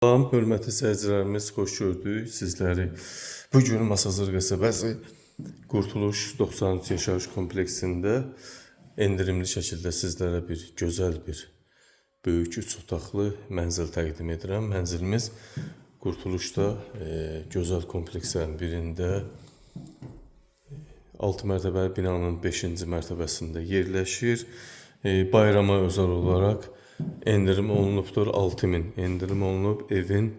Salam, hörmətli seyircilərimiz, xoş gördük sizləri. Bugün Masazır qəsəbəsi Qurtuluş 93 yaşayış kompleksində endirimli şəkildə sizlərə bir gözəl bir böyük 3 otaqlı mənzil təqdim edirəm. Mənzilimiz Qurtuluşda gözəl komplekslərin birində 6 mərtəbəli binanın 5-ci mərtəbəsində yerləşir. Bayrama özel olaraq endirim olunubdur, 6000 endirim olunub. Evin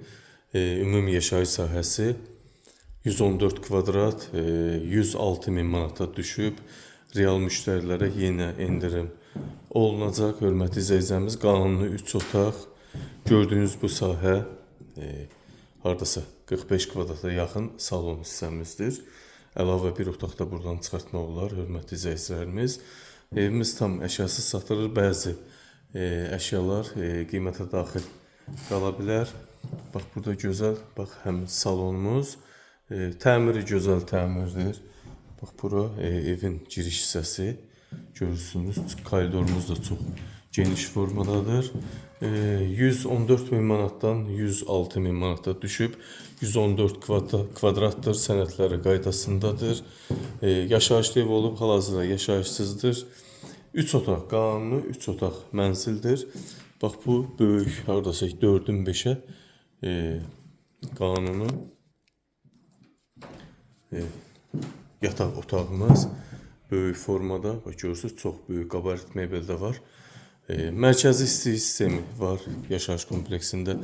ümumi yaşayış sahəsi 114 kvadrat, 106.000 manata düşüb. Real müştərilərə yenə endirim olunacaq. Hörmətli izləyicilərimiz, qanuni 3 otaq. Gördüyünüz bu sahə hardasa 45 kvadrata yaxın salon hissəmizdir. Əlavə bir otaq da buradan çıxartmaq olar, hörmətli izləyicilərimiz. Evimiz tam əşyasız satılır, bəzi əşyalar qiymətə daxil qala bilər. Bax, burada gözəl, bax, həm salonumuz, təmiri gözəl təmirdir. Bax, bura evin giriş hissəsi, görürsünüz, koridorumuz da çox geniş formadadır. 114.000 manatdan 106.000 manata düşüb, 114 kvadratdır, sənədləri qaydasındadır. Yaşayışlı ev olub, hal-hazırda yaşayışsızdır. 3 otaq, qanuni 3 otaq mənzildir. Bax, bu böyük, haradasa 4-ün 5-ə qanuni yataq otağımız böyük formada. Bax, görürsünüz, çox böyük qabarit mebel də var. Mərkəzi isti sistemi var yaşayış kompleksində.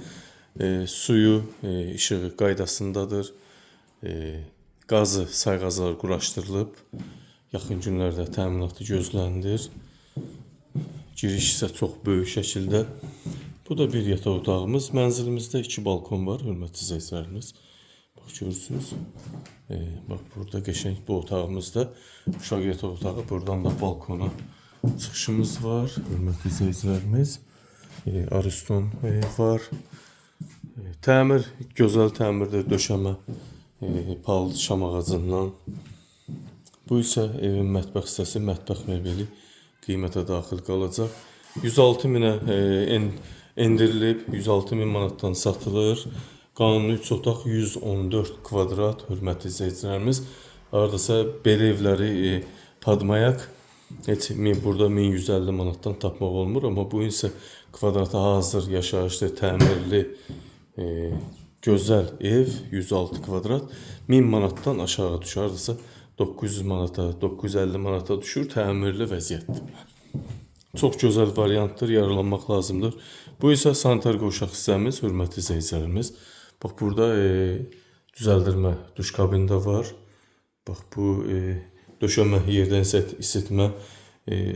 Suyu, işığı qaydasındadır. Qazı, sayğaclar quraşdırılıb. Yaxın günlərdə təminatı gözlənilir. Giriş isə çox böyük şəkildə. Bu da bir yataq otağımız. Mənzilimizdə 2 balkon var, hörmətli izləyicilərimiz. Bax, görürsünüz. Bax, burada qəşəng bu otağımızda uşaq yataq otağı. Buradan da balkona çıxışımız var, hörmətli izləyicilərimiz. Ariston var. Təmir, gözəl təmirdir, döşəmə palıd şam ağacından. Bu isə evin mətbəx hissəsi, mətbəx mebeli qiymətə daxil qalacaq. 106.000-ə endirilib, 106.000 manatdan satılır. Qanuni 3 otaq, 114 kvadrat, hörmətli izləyicilərimiz. Hardasa belə evləri padmayaq. Heç burada 1150 manatdan tapmaq olmur, amma bu isə kvadrata hazır, yaşayışlı, təmirli, gözəl ev, 106 kvadrat, 1000 manatdan aşağı düşür. Hardasa 900 manata, 950 manata düşür, təmirli vəziyyətdir. Çox gözəl variantdır, yararlanmaq lazımdır. Bu isə sanitar qovşaq hissəmiz, hörmətli izləyicilərimiz. Bax, burada düzəldirmə duş kabini də var. Bax, bu döşəmə, yerdən isitmə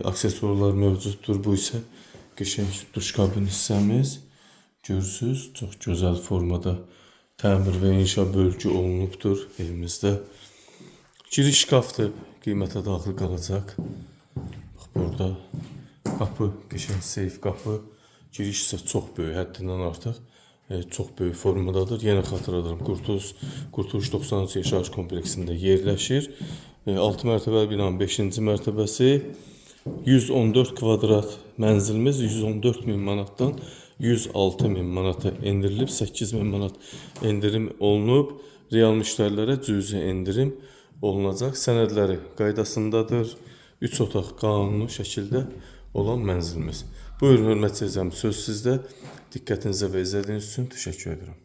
aksesuarlar mövcuddur. Bu isə qəşəng duş kabini hissəmiz. Görürsünüz, çox gözəl formada təmir və inşa bölgü olunubdur evimizdə. Giriş şkafdır, qiymətə daxil qalacaq. Bax, burada qapı, qəşəng seyf qapı. Giriş isə çox böyük, həddindən artıq çox böyük formadadır. Yenə xatırladıram, Qurtuluş 93 yaşayış kompleksində yerləşir. 6 mərtəbəli binanın 5-ci mərtəbəsi, 114 kvadrat mənzilimiz 114.000 manatdan 106.000 manata endirilib, 8.000 manat endirim olunub. Real müştərilərə cüzi endirim olunacaq. Sənədləri qaydasındadır. 3 otaq qanuni şəkildə olan mənzilimiz. Buyurun, hörmətli izləyicilərimiz, söz sizdə. Diqqətinizə və izlədiyiniz üçün təşəkkür edirəm.